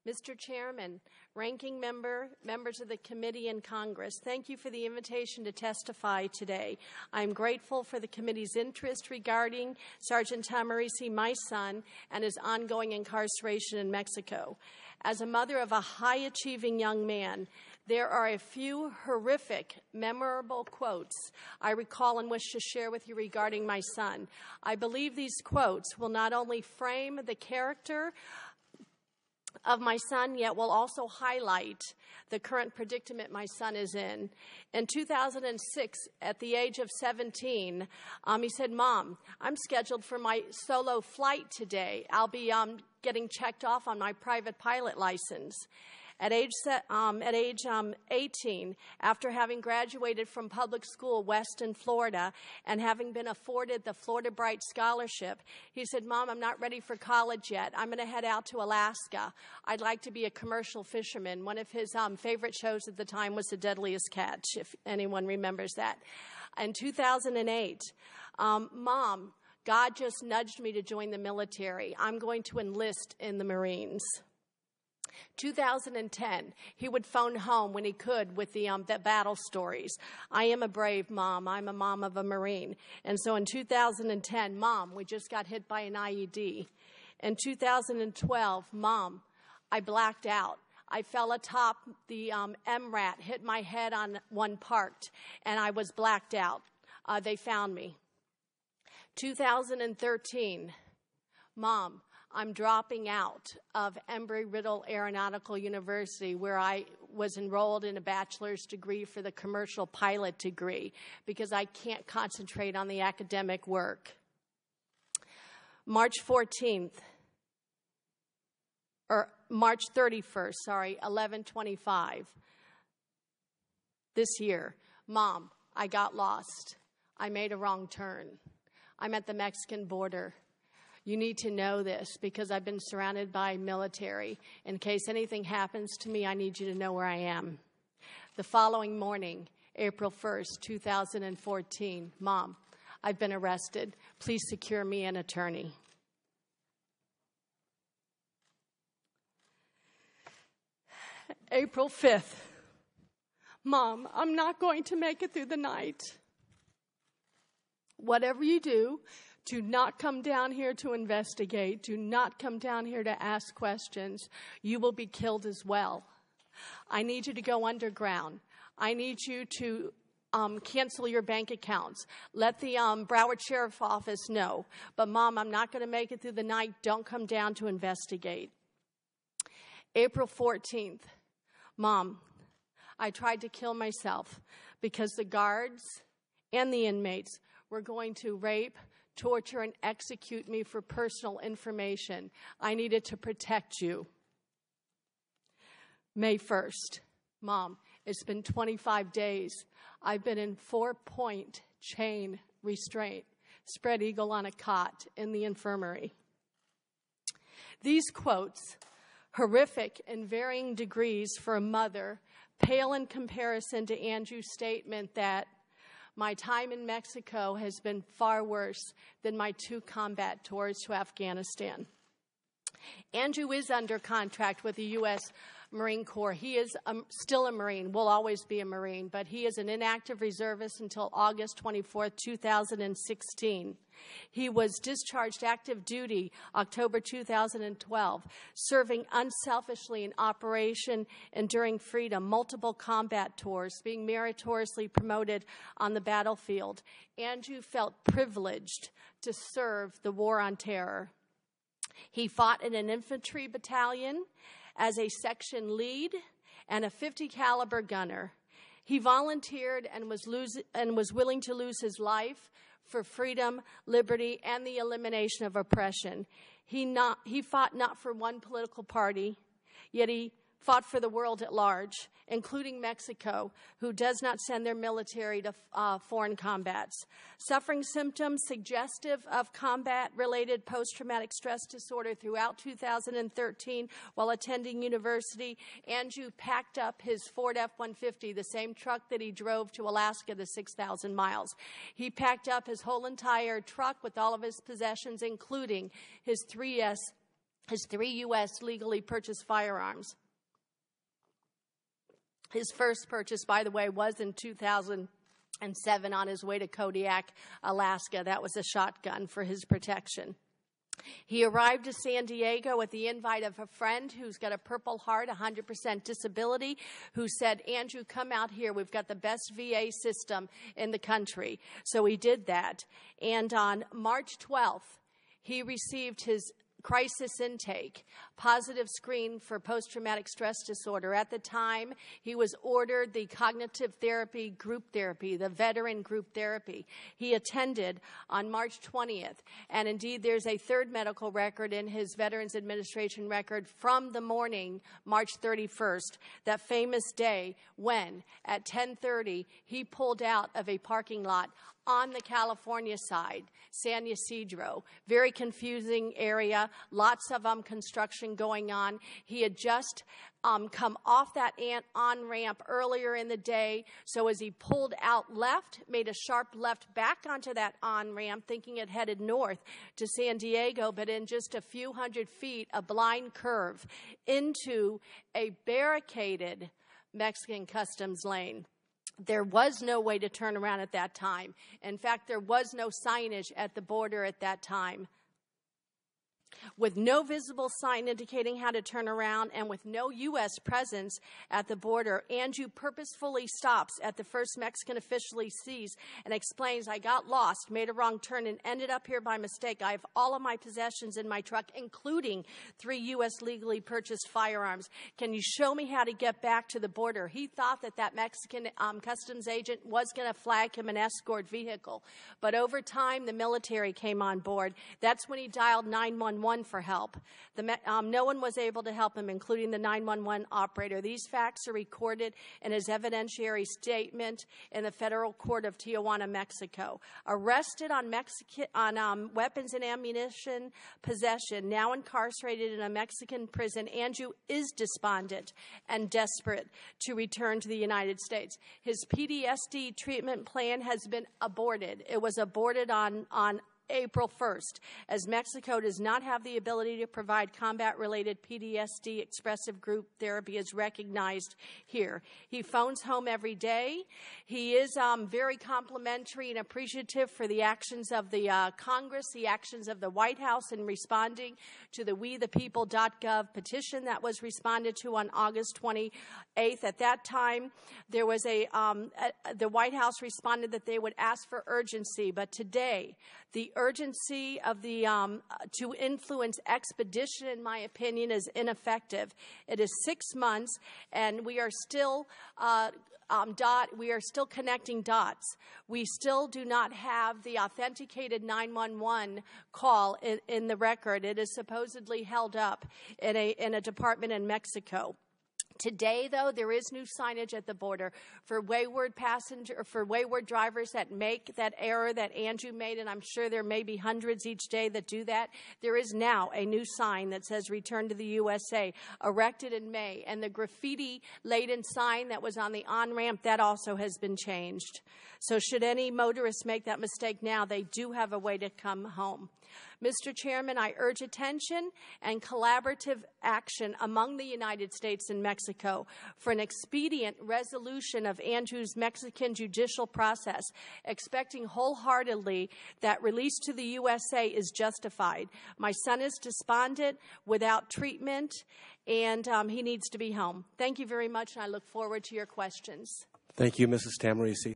Mr. Chairman, Ranking Member, members of the committee and Congress, thank you for the invitation to testify today. I'm grateful for the committee's interest regarding Sergeant Tahmooressi, my son, and his ongoing incarceration in Mexico. As a mother of a high-achieving young man, there are a few horrific, memorable quotes I recall and wish to share with you regarding my son. I believe these quotes will not only frame the character of my son, yet will also highlight the current predicament my son is in. In 2006, at the age of 17, he said, "Mom, I'm scheduled for my solo flight today. I'll be getting checked off on my private pilot license." At age 18, after having graduated from public school west in Florida and having been afforded the Florida Bright Scholarship, he said, "Mom, I'm not ready for college yet. I'm going to head out to Alaska. I'd like to be a commercial fisherman." One of his favorite shows at the time was The Deadliest Catch, if anyone remembers that. In 2008, "Mom, God just nudged me to join the military. I'm going to enlist in the Marines." 2010, he would phone home when he could with the battle stories. "I am a brave mom. I'm a mom of a Marine." And so in 2010, "Mom, we just got hit by an IED." In 2012, "Mom, I blacked out. I fell atop the MRAT, hit my head on one parked, and I was blacked out. They found me." 2013, "Mom, I'm dropping out of Embry-Riddle Aeronautical University, where I was enrolled in a bachelor's degree for the commercial pilot degree because I can't concentrate on the academic work." March 31st, 11/25 this year. "Mom, I got lost. I made a wrong turn. I'm at the Mexican border. You need to know this because I've been surrounded by military. In case anything happens to me, I need you to know where I am." The following morning, April 1st, 2014, "Mom, I've been arrested. Please secure me an attorney." April 5th, "Mom, I'm not going to make it through the night. Whatever you do not come down here to investigate. Do not come down here to ask questions. You will be killed as well. I need you to go underground. I need you to cancel your bank accounts. Let the Broward Sheriff's Office know. But Mom, I'm not going to make it through the night. Don't come down to investigate." April 14th, "Mom, I tried to kill myself because the guards and the inmates were going to rape, torture, and execute me for personal information. I needed to protect you." May 1st, "Mom, it's been 25 days. I've been in 4-point chain restraint, spread eagle on a cot in the infirmary." These quotes, horrific in varying degrees for a mother, pale in comparison to Andrew's statement that "My time in Mexico has been far worse than my 2 combat tours to Afghanistan." Andrew is under contract with the U.S. Marine Corps. He is still a Marine, will always be a Marine, but he is an inactive reservist until August 24th, 2016. He was discharged active duty October 2012, serving unselfishly in Operation Enduring Freedom, multiple combat tours, being meritoriously promoted on the battlefield. Andrew felt privileged to serve the war on terror. He fought in an infantry battalion as a section lead and a .50 caliber gunner. He volunteered and was willing to lose his life for freedom, liberty, and the elimination of oppression. He fought not for one political party, yet he fought for the world at large, including Mexico, who does not send their military to foreign combats. Suffering symptoms suggestive of combat-related post-traumatic stress disorder throughout 2013 while attending university, Andrew packed up his Ford F-150, the same truck that he drove to Alaska the 6,000 miles. He packed up his whole entire truck with all of his possessions, including his 3S his 3 U.S. legally purchased firearms. His first purchase, by the way, was in 2007 on his way to Kodiak, Alaska. That was a shotgun for his protection. He arrived to San Diego at the invite of a friend who's got a Purple Heart, 100% disability, who said, Andrew, come out here. We've got the best VA system in the country. So he did that. And on March 12th, he received his crisis intake, positive screen for post-traumatic stress disorder. At the time, he was ordered the cognitive therapy group therapy, the veteran group therapy. He attended on March 20th. And indeed, there's a third medical record in his Veterans Administration record from the morning, March 31st, that famous day when, at 10:30, he pulled out of a parking lot on the California side, San Ysidro. Very confusing area, lots of construction going on. He had just come off that on-ramp earlier in the day, so as he pulled out left, made a sharp left back onto that on-ramp, thinking it headed north to San Diego, but in just a few hundred feet, a blind curve into a barricaded Mexican customs lane. There was no way to turn around at that time. In fact, there was no signage at the border at that time. With no visible sign indicating how to turn around and with no U.S. presence at the border, Andrew purposefully stops at the first Mexican official he sees and explains, I got lost, made a wrong turn, and ended up here by mistake. I have all of my possessions in my truck, including 3 U.S. legally purchased firearms. Can you show me how to get back to the border? He thought that Mexican customs agent was going to flag him an escort vehicle. But over time, the military came on board. That's when he dialed 911 for help. No one was able to help him, including the 911 operator. These facts are recorded in his evidentiary statement in the federal court of Tijuana, Mexico. Arrested on weapons and ammunition possession, now incarcerated in a Mexican prison, Andrew is despondent and desperate to return to the United States. His PTSD treatment plan has been aborted. It was aborted on April 1st, as Mexico does not have the ability to provide combat-related PTSD expressive group therapy as recognized here. He phones home every day. He is very complimentary and appreciative for the actions of the Congress, the actions of the White House in responding to the WeThePeople.gov petition that was responded to on August 28th. At that time, there was the White House responded that they would ask for urgency, but today, the urgency of the to influence expedition, in my opinion, is ineffective. It is 6 months, and we are still connecting dots. We still do not have the authenticated 911 call in the record. It is supposedly held up in a department in Mexico. Today, though, there is new signage at the border for wayward drivers that make that error that Andrew made, and I'm sure there may be hundreds each day that do that. There is now a new sign that says "Return to the USA," erected in May, and the graffiti-laden sign that was on the on-ramp, that also has been changed. So should any motorists make that mistake now, they do have a way to come home. Mr. Chairman, I urge attention and collaborative action among the United States and Mexico for an expedient resolution of Andrew's Mexican judicial process, expecting wholeheartedly that release to the USA is justified. My son is despondent, without treatment, and he needs to be home. Thank you very much, and I look forward to your questions. Thank you, Mrs. Tahmooressi.